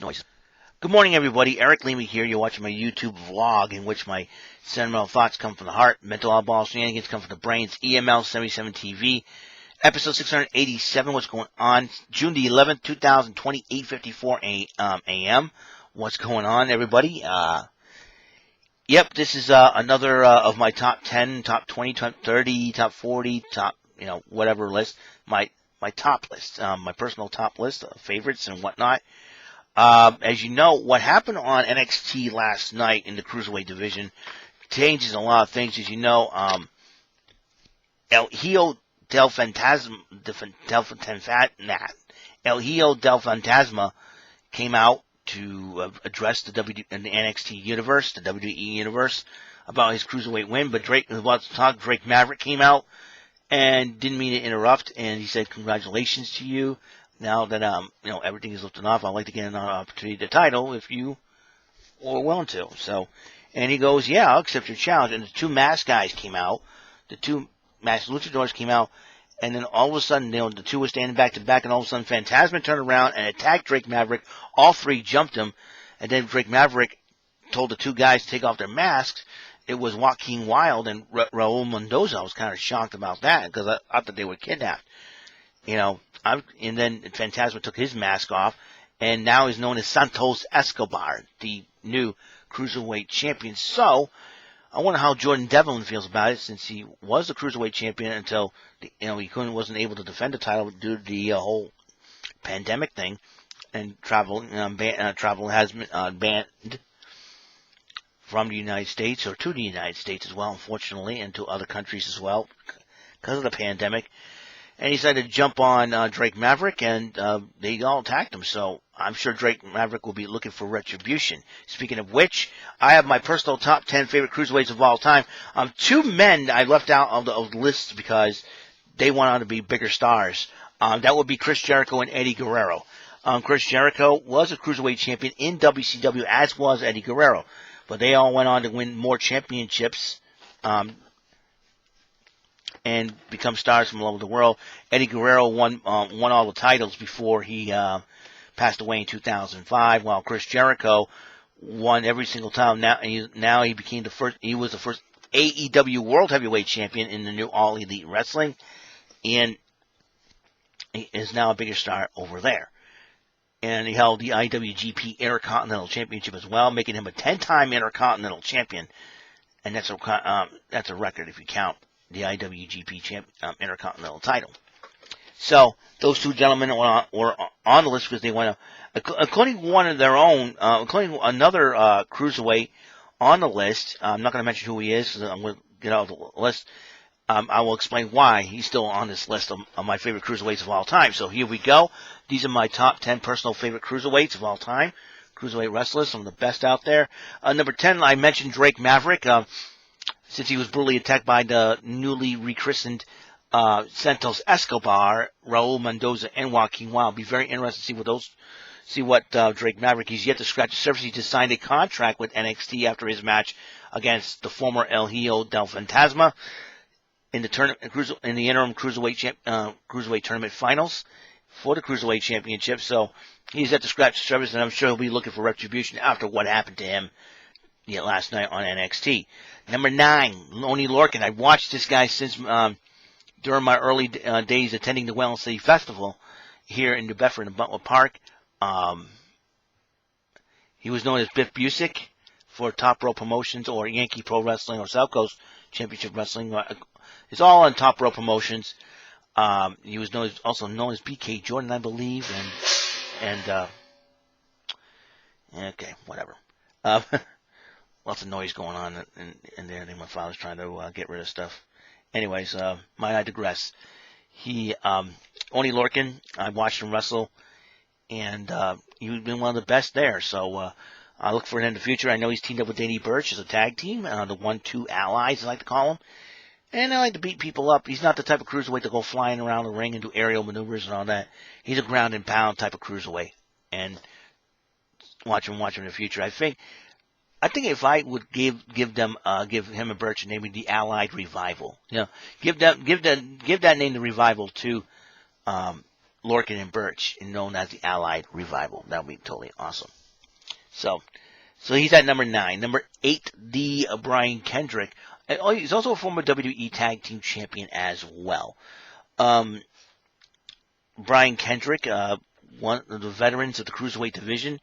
Noise. Good morning, everybody. Eric Leamy here. You're watching my YouTube vlog in which my sentimental thoughts come from the heart, mental oddball shenanigans come from the brains. EML77 TV, episode 687. What's going on? June the 11th, 2020, 8:54 a.m. What's going on, everybody? Yep, this is another of my top 10, top 20, top 30, top 40, top whatever list. My top list, my personal top list of favorites and whatnot. As you know, what happened on NXT last night in the Cruiserweight division changes a lot of things. As you know, El Hijo del Fantasma, El Hijo del Fantasma came out to address the NXT universe, the WWE universe, about his Cruiserweight win. But Drake Maverick came out and didn't mean to interrupt, and he said, "Congratulations to you. Now that everything is lifted off, I'd like to get another opportunity to title if you were willing to." So, and he goes, "Yeah, I'll accept your challenge." And the two masked guys came out, the two masked luchadors came out, and then all of a sudden, the two were standing back to back, and all of a sudden, Fantasma turned around and attacked Drake Maverick. All three jumped him, and then Drake Maverick told the two guys to take off their masks. It was Joaquin Wilde and Raul Mendoza. I was kind of shocked about that because I thought they were kidnapped. And then Fantasma took his mask off, and now he's known as Santos Escobar, the new Cruiserweight champion. So, I wonder how Jordan Devlin feels about it, since he was the Cruiserweight champion until he wasn't able to defend the title due to the whole pandemic thing, and travel has been banned from the United States, or to the United States as well, unfortunately, and to other countries as well because of the pandemic. And he decided to jump on Drake Maverick, and they all attacked him. So I'm sure Drake Maverick will be looking for retribution. Speaking of which, I have my personal top 10 favorite cruiserweights of all time. Two men I left out of the list because they went on to be bigger stars. That would be Chris Jericho and Eddie Guerrero. Chris Jericho was a cruiserweight champion in WCW, as was Eddie Guerrero. But they all went on to win more championships and become stars from all over the world. Eddie Guerrero won all the titles before he passed away in 2005, while Chris Jericho won every single time. Now he became the first. He was the first AEW World Heavyweight Champion in the new All Elite Wrestling, and he is now a bigger star over there. And he held the IWGP Intercontinental Championship as well, making him a 10-time Intercontinental Champion, and that's a record if you count the IWGP Intercontinental title. So those two gentlemen were on the list because they went, including one of their own, including another cruiserweight on the list. I'm not going to mention who he is because I'm going to get out of the list. I will explain why he's still on this list of my favorite cruiserweights of all time. So here we go. These are my top 10 personal favorite cruiserweights of all time. Cruiserweight wrestlers, some of the best out there. Number 10, I mentioned Drake Maverick. Since he was brutally attacked by the newly rechristened Santos Escobar, Raul Mendoza, and Joaquin Wilde. It'll be very interesting to see what Drake Maverick. He's yet to scratch the surface. He just signed a contract with NXT after his match against the former El Hijo del Fantasma in the interim cruiserweight tournament finals for the Cruiserweight Championship. So he's yet to scratch the surface, and I'm sure he'll be looking for retribution after what happened to him last night on NXT. Number 9, Oney Lorcan. I watched this guy since during my early days attending the WEML-TV Festival here in New Bedford in Butler Park. He was known as Biff Busick for Top Row Promotions or Yankee Pro Wrestling or South Coast Championship Wrestling. It's all on Top Row Promotions. He was also known as BK Jordan, I believe, and okay, whatever. Lots of noise going on in there. I think my father's trying to get rid of stuff. Anyways, I digress. Oney Lorcan, I watched him wrestle, and he's been one of the best there. So I look for him in the future. I know he's teamed up with Danny Burch as a tag team, the 1-2 allies, I like to call them. And I like to beat people up. He's not the type of cruiserweight to go flying around the ring and do aerial maneuvers and all that. He's a ground and pound type of cruiserweight. And watch him in the future. I think if I would give him a Birch name, the Allied Revival. Give that name, the Revival, to Lorcan and Birch, and known as the Allied Revival. That would be totally awesome. So he's at number 9. Number 8, the Brian Kendrick. He's also a former WWE Tag Team Champion as well. Brian Kendrick, one of the veterans of the Cruiserweight division,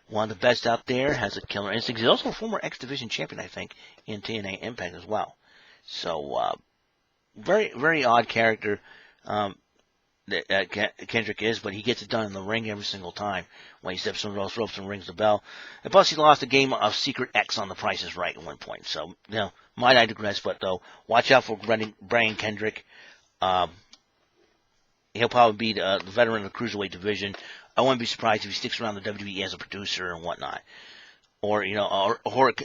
one of the best out there, has a killer instinct. He's also a former X Division champion, I think, in TNA Impact as well. So, very, very odd character that Kendrick is, but he gets it done in the ring every single time when he steps on those ropes and rings the bell. And plus, he lost a game of Secret X on The Price is Right at one point. So, might I digress, but though, watch out for Brian Kendrick. He'll probably be the veteran of the Cruiserweight division. I wouldn't be surprised if he sticks around the WWE as a producer and whatnot. Or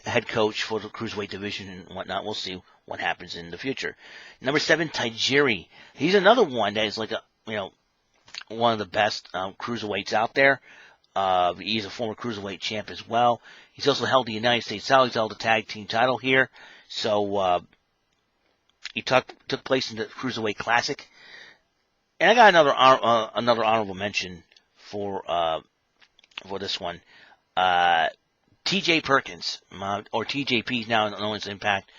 head coach for the Cruiserweight division and whatnot. We'll see what happens in the future. Number 7, Tajiri. He's another one that is like one of the best cruiserweights out there. He's a former cruiserweight champ as well. He's also held the United States title. He's held the tag team title here. So he took place in the Cruiserweight Classic. And I got another honorable mention for this one. T.J. Perkins, or TJP, now known as Impact.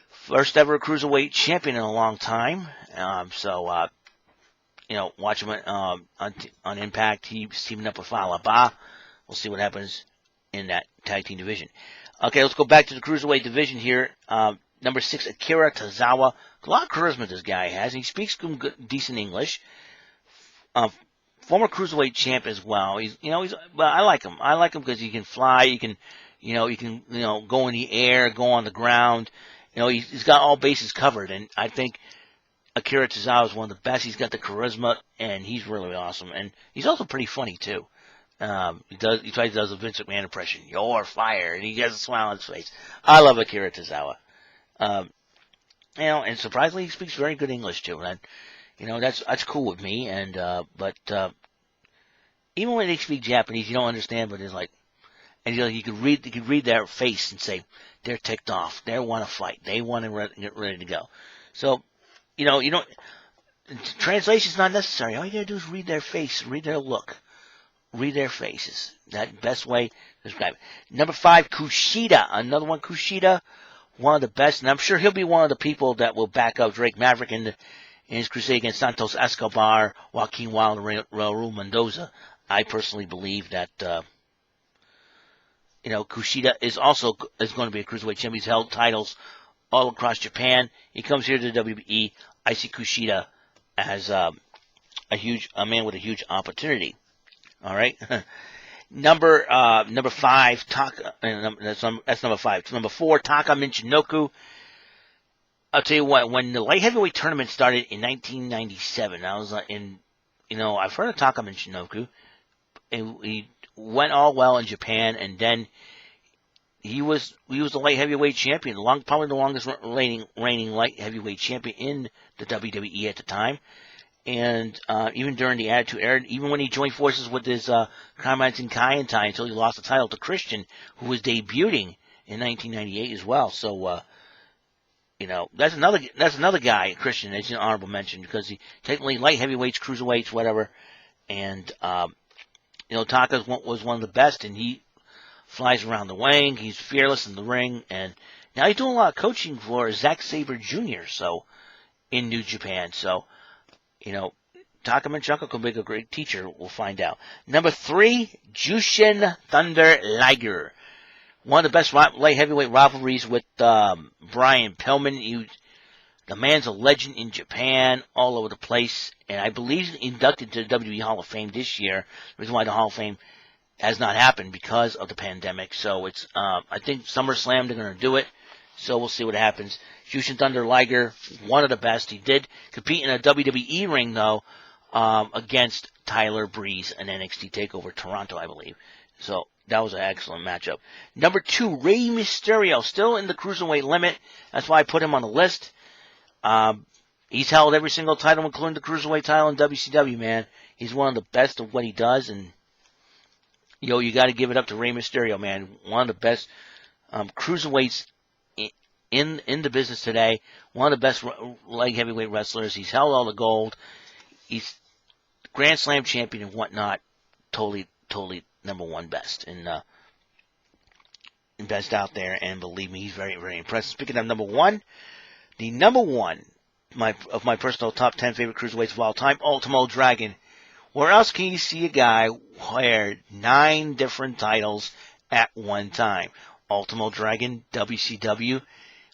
First ever Cruiserweight champion in a long time. Watch him on Impact. He's teaming up with Falaba. We'll see what happens in that tag team division. Okay, let's go back to the Cruiserweight division here. Number 6, Akira Tozawa. A lot of charisma this guy has. He speaks good, decent English. Former Cruiserweight champ as well. I like him. I like him because he can fly. He can go in the air, go on the ground. He's got all bases covered, and I think Akira Tozawa is one of the best. He's got the charisma, and he's really awesome. And he's also pretty funny too. He does a Vince McMahon impression. You're fired, and he has a smile on his face. I love Akira Tozawa. And surprisingly, he speaks very good English too. And that's cool with me. And but even when they speak Japanese, you don't understand. But it's like, and you could read their face and say they're ticked off. They want to fight. They want to get ready to go. So, you don't. Translation's not necessary. All you gotta do is read their face, read their look, read their faces. That's the best way to describe it. Number 5, Kushida. Another one, Kushida. One of the best, and I'm sure he'll be one of the people that will back up Drake Maverick in his crusade against Santos Escobar, Joaquin Wilde, and Raul Mendoza. I personally believe that, Kushida is going to be a cruiserweight champion. He's held titles all across Japan. He comes here to the WWE. I see Kushida as a man with a huge opportunity. All right. Number 5, Taka. That's number 5. Number 4, Taka Michinoku. I'll tell you what. When the light heavyweight tournament started in 1997, I was I've heard of Taka Michinoku. He went all well in Japan, and then he was the light heavyweight champion, probably the longest reigning light heavyweight champion in the WWE at the time. And even during the Attitude Era, even when he joined forces with his Carmine Kaientai until he lost the title to Christian, who was debuting in 1998 as well. So, that's another guy, Christian, that's an honorable mention because he technically light heavyweights, cruiserweights, whatever. And Taka was one of the best, and he flies around the ring. He's fearless in the ring, and now he's doing a lot of coaching for Zack Sabre Jr. So in New Japan. So. Taka Michinoku could be a great teacher. We'll find out. Number 3, Jushin Thunder Liger. One of the best light heavyweight rivalries with Brian Pillman. The man's a legend in Japan, all over the place. And I believe he's inducted to the WWE Hall of Fame this year. The reason why the Hall of Fame has not happened because of the pandemic. So it's, I think SummerSlam, they're going to do it. So we'll see what happens. Jushin Thunder Liger, one of the best. He did compete in a WWE ring, though, against Tyler Breeze in NXT TakeOver Toronto, I believe. So that was an excellent matchup. Number 2, Rey Mysterio, still in the cruiserweight limit. That's why I put him on the list. He's held every single title, including the cruiserweight title in WCW, man. He's one of the best of what he does, and you got to give it up to Rey Mysterio, man. One of the best cruiserweights in the business today. One of the best light heavyweight wrestlers. He's held all the gold. He's Grand Slam champion and whatnot. Totally number one best. And best out there. And believe me, he's very, very impressive. Speaking of number one, the number one of my personal top 10 favorite cruiserweights of all time, Ultimo Dragon. Where else can you see a guy wear 9 different titles at one time? Ultimo Dragon, WCW.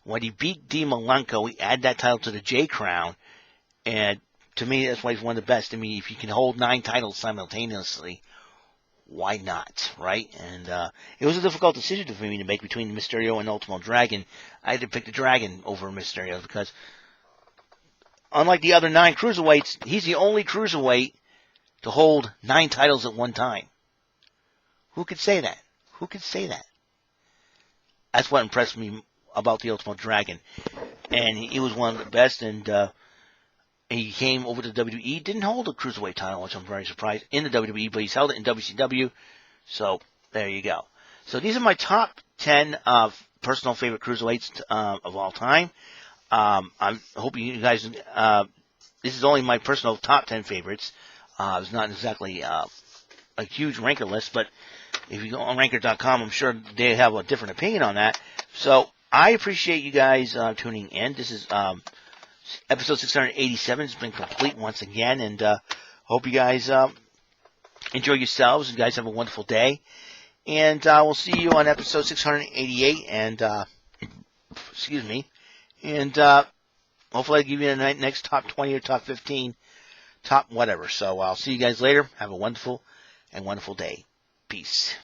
When he beat D. Malenko, he added that title to the J Crown. And to me, that's why he's one of the best. I mean, if you can hold 9 titles simultaneously, why not, right? And it was a difficult decision for me to make between Mysterio and Ultimo Dragon. I had to pick the Dragon over Mysterio because, unlike the other 9 cruiserweights, he's the only cruiserweight to hold 9 titles at one time. Who could say that? Who could say that? That's what impressed me about the Ultimo Dragon. And he was one of the best, and he came over to WWE, didn't hold a cruiserweight title, which I'm very surprised, in the WWE, but he's held it in WCW. So, there you go. So, these are my top 10 personal favorite cruiserweights of all time. I hope you guys, this is only my personal top 10 favorites. It's not exactly a huge ranker list, but if you go on ranker.com, I'm sure they have a different opinion on that. So, I appreciate you guys tuning in. This is episode 687. It's been complete once again, and hope you guys enjoy yourselves. You guys have a wonderful day, and we'll see you on episode 688. And excuse me, and hopefully I'll give you the next top 20 or top 15, top whatever. So I'll see you guys later. Have a wonderful day. Peace.